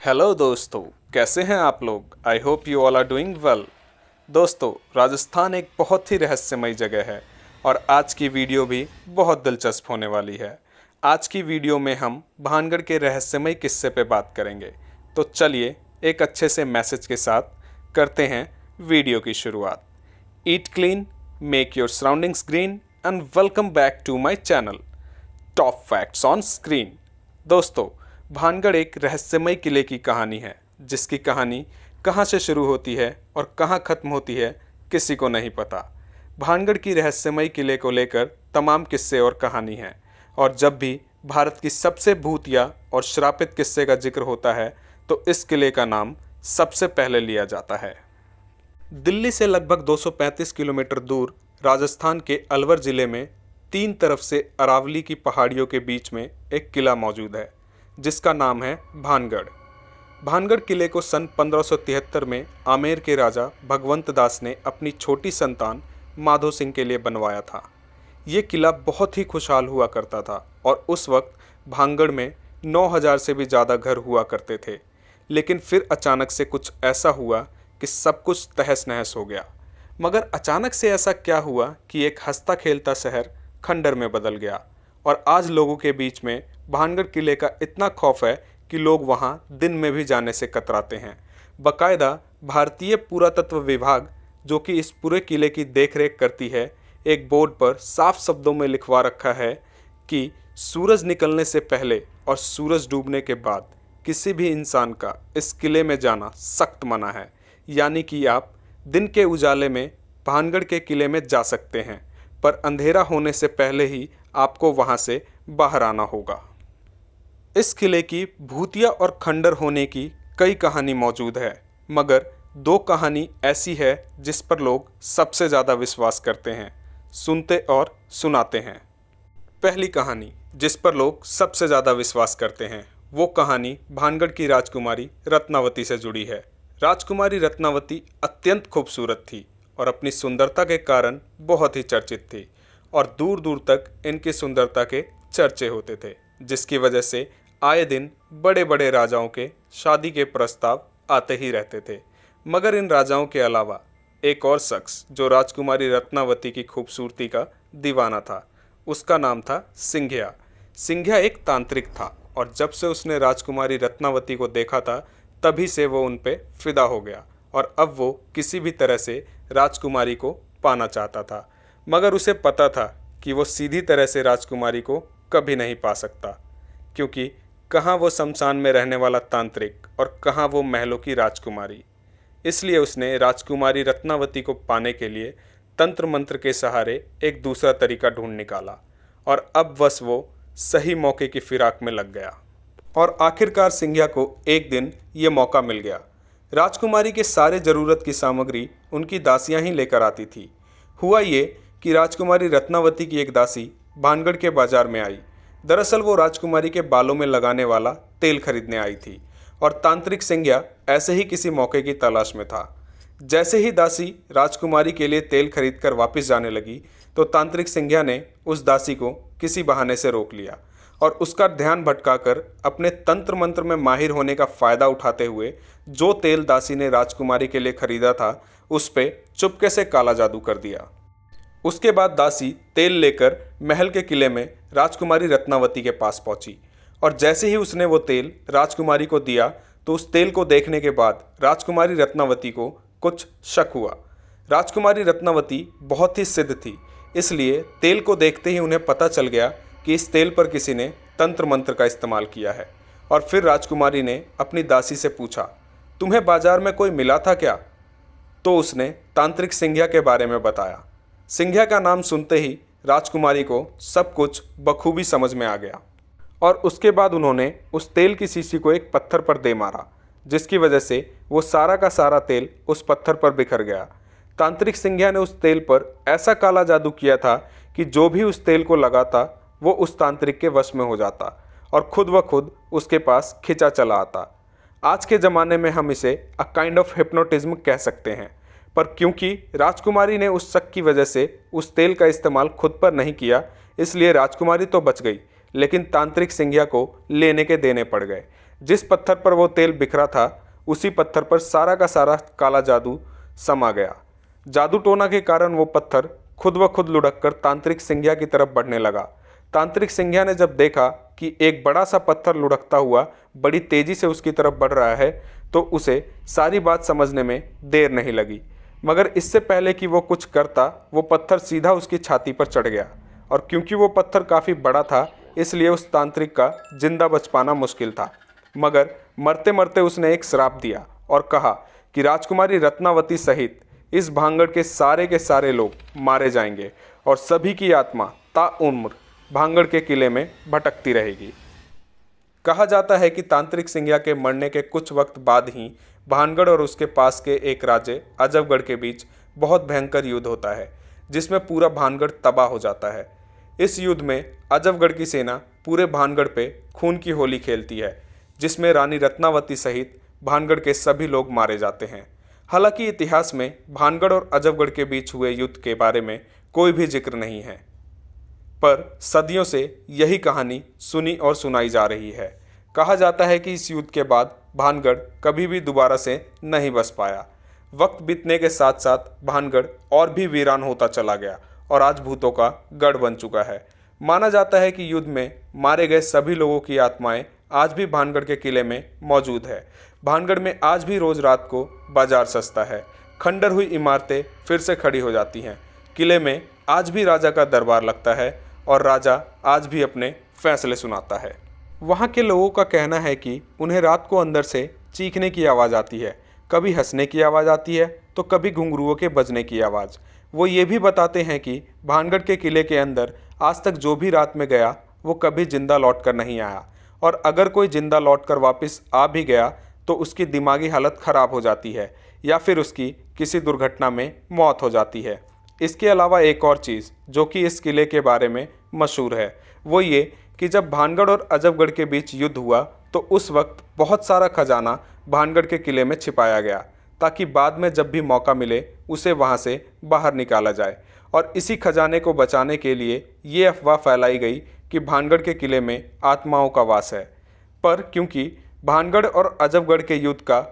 Hello दोस्तों, कैसे हैं आप लोग। I hope you all are doing well. दोस्तों, राजस्थान एक बहुत ही रहस्यमय जगह है और आज की वीडियो भी बहुत दिलचस्प होने वाली है। आज की वीडियो में हम भानगढ़ के रहस्यमय किस्से पे बात करेंगे। तो चलिए एक अच्छे से मैसेज के साथ करते हैं वीडियो की शुरुआत। Eat clean, make your surroundings green and welcome back to my channel top facts on screen. दोस्तों, भानगढ़ एक रहस्यमय किले की कहानी है जिसकी कहानी कहाँ से शुरू होती है और कहाँ खत्म होती है किसी को नहीं पता। भानगढ़ की रहस्यमय किले को लेकर तमाम किस्से और कहानी हैं और जब भी भारत की सबसे भूतिया और श्रापित किस्से का जिक्र होता है तो इस किले का नाम सबसे पहले लिया जाता है। दिल्ली से लगभग 235 किलोमीटर दूर राजस्थान के अलवर ज़िले में तीन तरफ से अरावली की पहाड़ियों के बीच में एक किला मौजूद है जिसका नाम है भानगढ़। भानगढ़ किले को सन 1573 में आमेर के राजा भगवंत दास ने अपनी छोटी संतान माधो सिंह के लिए बनवाया था। ये किला बहुत ही खुशहाल हुआ करता था और उस वक्त भानगढ़ में 9000 से भी ज़्यादा घर हुआ करते थे। लेकिन फिर अचानक से कुछ ऐसा हुआ कि सब कुछ तहस नहस हो गया। मगर अचानक से ऐसा क्या हुआ कि एक हंसता खेलता शहर खंडर में बदल गया और आज लोगों के बीच में भानगढ़ किले का इतना खौफ है कि लोग वहां दिन में भी जाने से कतराते हैं। बाकायदा भारतीय पुरातत्व विभाग, जो कि इस पूरे किले की देखरेख करती है, एक बोर्ड पर साफ शब्दों में लिखवा रखा है कि सूरज निकलने से पहले और सूरज डूबने के बाद किसी भी इंसान का इस किले में जाना सख्त मना है। यानी कि आप दिन के उजाले में भानगढ़ के किले में जा सकते हैं, पर अंधेरा होने से पहले ही आपको वहां से बाहर आना होगा। इस किले की भूतिया और खंडर होने की कई कहानी मौजूद है, मगर दो कहानी ऐसी है जिस पर लोग सबसे ज़्यादा विश्वास करते हैं, सुनते और सुनाते हैं। पहली कहानी जिस पर लोग सबसे ज़्यादा विश्वास करते हैं वो कहानी भानगढ़ की राजकुमारी रत्नावती से जुड़ी है। राजकुमारी रत्नावती अत्यंत खूबसूरत थी और अपनी सुंदरता के कारण बहुत ही चर्चित थी और दूर दूर तक इनकी सुंदरता के चर्चे होते थे, जिसकी वजह से आए दिन बड़े बड़े राजाओं के शादी के प्रस्ताव आते ही रहते थे। मगर इन राजाओं के अलावा एक और शख्स जो राजकुमारी रत्नावती की खूबसूरती का दीवाना था, उसका नाम था सिंघिया। सिंघिया एक तांत्रिक था और जब से उसने राजकुमारी रत्नावती को देखा था तभी से वो उन पे फिदा हो गया और अब वो किसी भी तरह से राजकुमारी को पाना चाहता था। मगर उसे पता था कि वो सीधी तरह से राजकुमारी को कभी नहीं पा सकता, क्योंकि कहाँ वो शमशान में रहने वाला तांत्रिक और कहाँ वो महलों की राजकुमारी। इसलिए उसने राजकुमारी रत्नावती को पाने के लिए तंत्र मंत्र के सहारे एक दूसरा तरीका ढूंढ निकाला और अब बस वो सही मौके की फिराक में लग गया। और आखिरकार सिंघिया को एक दिन ये मौका मिल गया। राजकुमारी के सारे ज़रूरत की सामग्री उनकी दासियां ही लेकर आती थी। हुआ ये कि राजकुमारी रत्नावती की एक दासी भानगढ़ के बाजार में आई। दरअसल वो राजकुमारी के बालों में लगाने वाला तेल खरीदने आई थी और तांत्रिक सिंघिया ऐसे ही किसी मौके की तलाश में था। जैसे ही दासी राजकुमारी के लिए तेल खरीदकर वापस जाने लगी तो तांत्रिक सिंघिया ने उस दासी को किसी बहाने से रोक लिया और उसका ध्यान भटकाकर अपने तंत्र मंत्र में माहिर होने का फ़ायदा उठाते हुए जो तेल दासी ने राजकुमारी के लिए खरीदा था उस पे चुपके से काला जादू कर दिया। उसके बाद दासी तेल लेकर महल के किले में राजकुमारी रत्नावती के पास पहुंची और जैसे ही उसने वो तेल राजकुमारी को दिया तो उस तेल को देखने के बाद राजकुमारी रत्नावती को कुछ शक हुआ। राजकुमारी रत्नावती बहुत ही सिद्ध थी, इसलिए तेल को देखते ही उन्हें पता चल गया कि इस तेल पर किसी ने तंत्र मंत्र का इस्तेमाल किया है। और फिर राजकुमारी ने अपनी दासी से पूछा, तुम्हें बाजार में कोई मिला था क्या? तो उसने तांत्रिक सिंघिया के बारे में बताया। सिंघिया का नाम सुनते ही राजकुमारी को सब कुछ बखूबी समझ में आ गया और उसके बाद उन्होंने उस तेल की शीशी को एक पत्थर पर दे मारा, जिसकी वजह से वो सारा का सारा तेल उस पत्थर पर बिखर गया। तांत्रिक सिंघिया ने उस तेल पर ऐसा काला जादू किया था कि जो भी उस तेल को लगाता वो उस तांत्रिक के वश में हो जाता और खुद व खुद उसके पास खिंचा चला आता। आज के ज़माने में हम इसे अ काइंड ऑफ हिप्नोटिज्म कह सकते हैं, पर क्योंकि राजकुमारी ने उस शक की वजह से उस तेल का इस्तेमाल खुद पर नहीं किया, इसलिए राजकुमारी तो बच गई, लेकिन तांत्रिक सिंघिया को लेने के देने पड़ गए। जिस पत्थर पर वो तेल बिखरा था उसी पत्थर पर सारा का सारा काला जादू समा गया। जादू टोना के कारण वो पत्थर खुद व खुद लुढ़क कर तांत्रिक सिंघिया की तरफ बढ़ने लगा। तांत्रिक सिंघिया ने जब देखा कि एक बड़ा सा पत्थर लुढ़कता हुआ बड़ी तेजी से उसकी तरफ बढ़ रहा है तो उसे सारी बात समझने में देर नहीं लगी। मगर इससे पहले कि वो कुछ करता वो पत्थर सीधा उसकी छाती पर चढ़ गया, और क्योंकि वो पत्थर काफ़ी बड़ा था इसलिए उस तांत्रिक का जिंदा बच पाना मुश्किल था। मगर मरते मरते उसने एक श्राप दिया और कहा कि राजकुमारी रत्नावती सहित इस भांगड़ के सारे लोग मारे जाएंगे और सभी की आत्मा ताउम्र भांगड़ के किले में भटकती रहेगी। कहा जाता है कि तांत्रिक सिंघिया के मरने के कुछ वक्त बाद ही भानगढ़ और उसके पास के एक राज्य अजबगढ़ के बीच बहुत भयंकर युद्ध होता है, जिसमें पूरा भानगढ़ तबाह हो जाता है। इस युद्ध में अजबगढ़ की सेना पूरे भानगढ़ पे खून की होली खेलती है, जिसमें रानी रत्नावती सहित भानगढ़ के सभी लोग मारे जाते हैं। हालांकि इतिहास में भानगढ़ और अजबगढ़ के बीच हुए युद्ध के बारे में कोई भी जिक्र नहीं है, पर सदियों से यही कहानी सुनी और सुनाई जा रही है। कहा जाता है कि इस युद्ध के बाद भानगढ़ कभी भी दोबारा से नहीं बस पाया। वक्त बीतने के साथ साथ भानगढ़ और भी वीरान होता चला गया और आज भूतों का गढ़ बन चुका है। माना जाता है कि युद्ध में मारे गए सभी लोगों की आत्माएं आज भी भानगढ़ के किले में मौजूद है। भानगढ़ में आज भी रोज रात को बाजार सजता है। खंडर हुई इमारतें फिर से खड़ी हो जाती हैं। किले में आज भी राजा का दरबार लगता है और राजा आज भी अपने फैसले सुनाता है। वहाँ के लोगों का कहना है कि उन्हें रात को अंदर से चीखने की आवाज़ आती है, कभी हंसने की आवाज़ आती है तो कभी घुंघरुओं के बजने की आवाज़। वो ये भी बताते हैं कि भानगढ़ के किले के अंदर आज तक जो भी रात में गया वो कभी जिंदा लौट कर नहीं आया, और अगर कोई जिंदा लौट कर वापस आ भी गया तो उसकी दिमागी हालत ख़राब हो जाती है या फिर उसकी किसी दुर्घटना में मौत हो जाती है। इसके अलावा एक और चीज़ जो कि इस किले के बारे में मशहूर है वो ये कि जब भानगढ़ और अजबगढ़ के बीच युद्ध हुआ तो उस वक्त बहुत सारा खजाना भानगढ़ के किले में छिपाया गया, ताकि बाद में जब भी मौका मिले उसे वहाँ से बाहर निकाला जाए। और इसी खजाने को बचाने के लिए ये अफवाह फैलाई गई कि भानगढ़ के किले में आत्माओं का वास है। पर क्योंकि भानगढ़ और अजबगढ़ के युद्ध का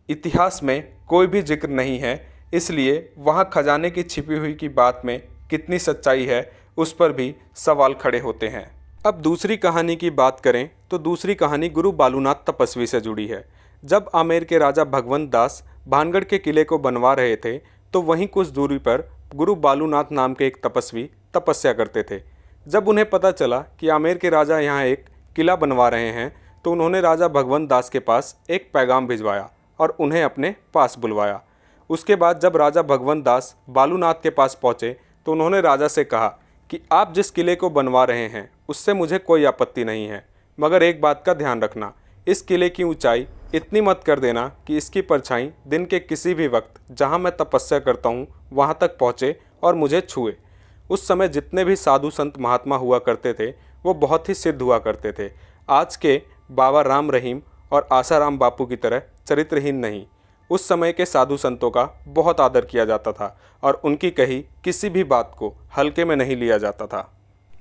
इतिहास में कोई भी जिक्र नहीं है, इसलिए वहाँ खजाने की छिपी हुई की बात में कितनी सच्चाई है उस पर भी सवाल खड़े होते हैं। अब दूसरी कहानी की बात करें तो दूसरी कहानी गुरु बालूनाथ तपस्वी से जुड़ी है। जब आमेर के राजा भगवंत दास भानगढ़ के किले को बनवा रहे थे तो वहीं कुछ दूरी पर गुरु बालूनाथ नाम के एक तपस्वी तपस्या करते थे। जब उन्हें पता चला कि आमेर के राजा यहाँ एक किला बनवा रहे हैं तो उन्होंने राजा भगवंत दास के पास एक पैगाम भिजवाया और उन्हें अपने पास बुलवाया। उसके बाद जब राजा भगवंत दास बालूनाथ के पास पहुँचे तो उन्होंने राजा से कहा कि आप जिस किले को बनवा रहे हैं उससे मुझे कोई आपत्ति नहीं है, मगर एक बात का ध्यान रखना, इस किले की ऊंचाई इतनी मत कर देना कि इसकी परछाई दिन के किसी भी वक्त जहां मैं तपस्या करता हूं वहां तक पहुंचे और मुझे छुए। उस समय जितने भी साधु संत महात्मा हुआ करते थे वो बहुत ही सिद्ध हुआ करते थे। आज के बाबा राम रहीम और आसाराम बापू की तरह चरित्रहीन नहीं। उस समय के साधु संतों का बहुत आदर किया जाता था और उनकी कही किसी भी बात को हल्के में नहीं लिया जाता था।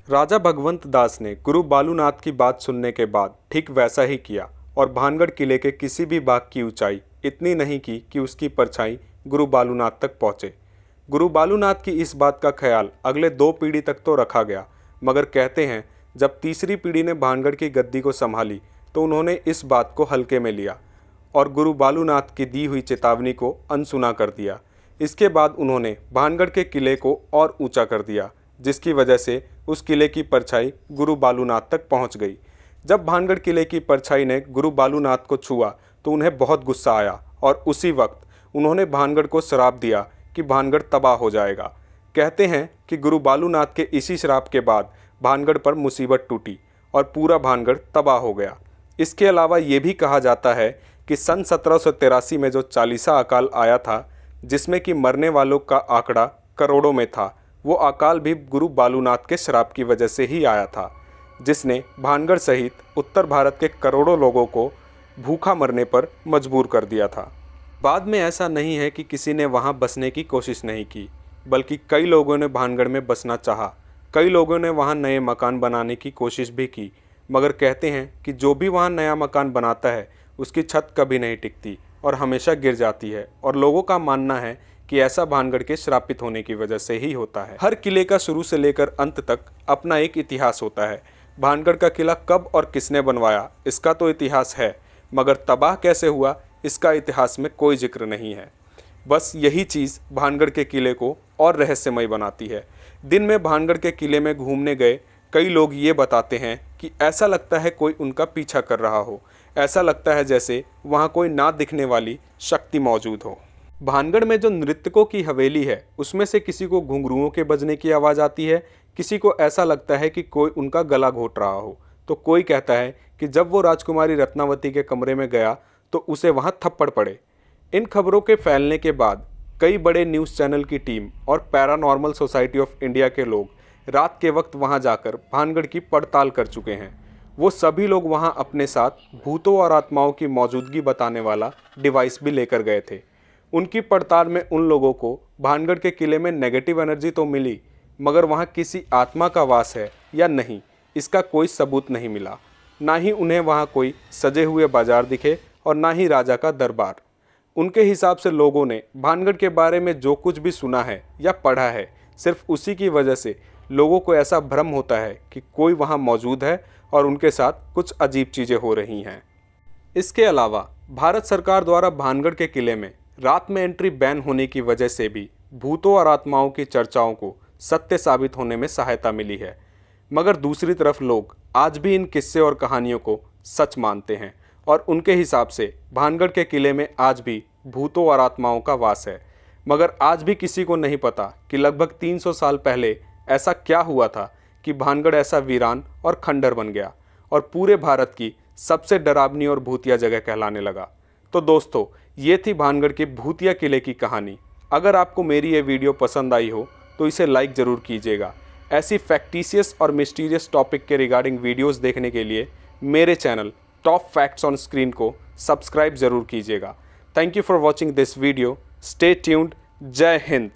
राजा भगवंत दास ने गुरु बालूनाथ की बात सुनने के बाद ठीक वैसा ही किया और भानगढ़ किले के किसी भी बाग की ऊंचाई इतनी नहीं की कि उसकी परछाई गुरु बालूनाथ तक पहुँचे। गुरु बालूनाथ की इस बात का ख्याल अगले 2 पीढ़ी तक तो रखा गया, मगर कहते हैं जब तीसरी पीढ़ी ने भानगढ़ की गद्दी को संभाली तो उन्होंने इस बात को हल्के में लिया और गुरु बालूनाथ की दी हुई चेतावनी को अनसुना कर दिया। इसके बाद उन्होंने भानगढ़ के किले को और ऊंचा कर दिया, जिसकी वजह से उस किले की परछाई गुरु बालूनाथ तक पहुंच गई। जब भानगढ़ किले की परछाई ने गुरु बालूनाथ को छुआ तो उन्हें बहुत गुस्सा आया और उसी वक्त उन्होंने भानगढ़ को श्राप दिया कि भानगढ़ तबाह हो जाएगा। कहते हैं कि गुरु बालूनाथ के इसी श्राप के बाद भानगढ़ पर मुसीबत टूटी और पूरा भानगढ़ तबाह हो गया। इसके अलावा ये भी कहा जाता है कि सन 1783 में जो चालीसा अकाल आया था, जिसमें कि मरने वालों का आंकड़ा करोड़ों में था, वो अकाल भी गुरु बालूनाथ के श्राप की वजह से ही आया था, जिसने भानगढ़ सहित उत्तर भारत के करोड़ों लोगों को भूखा मरने पर मजबूर कर दिया था। बाद में ऐसा नहीं है कि किसी ने वहाँ बसने की कोशिश नहीं की, बल्कि कई लोगों ने भानगढ़ में बसना चाहा। कई लोगों ने वहाँ नए मकान बनाने की कोशिश भी की, मगर कहते हैं कि जो भी वहाँ नया मकान बनाता है उसकी छत कभी नहीं टिकती और हमेशा गिर जाती है, और लोगों का मानना है कि ऐसा भानगढ़ के श्रापित होने की वजह से ही होता है। हर किले का शुरू से लेकर अंत तक अपना एक इतिहास होता है। भानगढ़ का किला कब और किसने बनवाया इसका तो इतिहास है, मगर तबाह कैसे हुआ इसका इतिहास में कोई जिक्र नहीं है। बस यही चीज़ भानगढ़ के किले को और रहस्यमय बनाती है। दिन में भानगढ़ के किले में घूमने गए कई लोग ये बताते हैं कि ऐसा लगता है कोई उनका पीछा कर रहा हो, ऐसा लगता है जैसे वहाँ कोई ना दिखने वाली शक्ति मौजूद हो। भानगढ़ में जो नृत्यकों की हवेली है उसमें से किसी को घुंघरुओं के बजने की आवाज़ आती है, किसी को ऐसा लगता है कि कोई उनका गला घोट रहा हो, तो कोई कहता है कि जब वो राजकुमारी रत्नावती के कमरे में गया तो उसे वहाँ थप्पड़ पड़े। इन खबरों के फैलने के बाद कई बड़े न्यूज़ चैनल की टीम और पैरानॉर्मल सोसाइटी ऑफ इंडिया के लोग रात के वक्त वहां जाकर भानगढ़ की पड़ताल कर चुके हैं। वो सभी लोग वहां अपने साथ भूतों और आत्माओं की मौजूदगी बताने वाला डिवाइस भी लेकर गए थे। उनकी पड़ताल में उन लोगों को भानगढ़ के किले में नेगेटिव एनर्जी तो मिली, मगर वहाँ किसी आत्मा का वास है या नहीं इसका कोई सबूत नहीं मिला। ना ही उन्हें वहाँ कोई सजे हुए बाजार दिखे और ना ही राजा का दरबार। उनके हिसाब से लोगों ने भानगढ़ के बारे में जो कुछ भी सुना है या पढ़ा है, सिर्फ उसी की वजह से लोगों को ऐसा भ्रम होता है कि कोई वहाँ मौजूद है और उनके साथ कुछ अजीब चीज़ें हो रही हैं। इसके अलावा भारत सरकार द्वारा भानगढ़ के किले में रात में एंट्री बैन होने की वजह से भी भूतों और आत्माओं की चर्चाओं को सत्य साबित होने में सहायता मिली है। मगर दूसरी तरफ लोग आज भी इन किस्से और कहानियों को सच मानते हैं और उनके हिसाब से भानगढ़ के किले में आज भी भूतों और आत्माओं का वास है। मगर आज भी किसी को नहीं पता कि लगभग 300 साल पहले ऐसा क्या हुआ था कि भानगढ़ ऐसा वीरान और खंडर बन गया और पूरे भारत की सबसे डरावनी और भूतिया जगह कहलाने लगा। तो दोस्तों, ये थी भानगढ़ के भूतिया किले की कहानी। अगर आपको मेरी ये वीडियो पसंद आई हो तो इसे लाइक ज़रूर कीजिएगा। ऐसी फैक्टिशियस और मिस्टीरियस टॉपिक के रिगार्डिंग वीडियोस देखने के लिए मेरे channel top facts on screen को सब्सक्राइब ज़रूर कीजिएगा। Thank you for watching this video. Stay tuned. जय हिंद।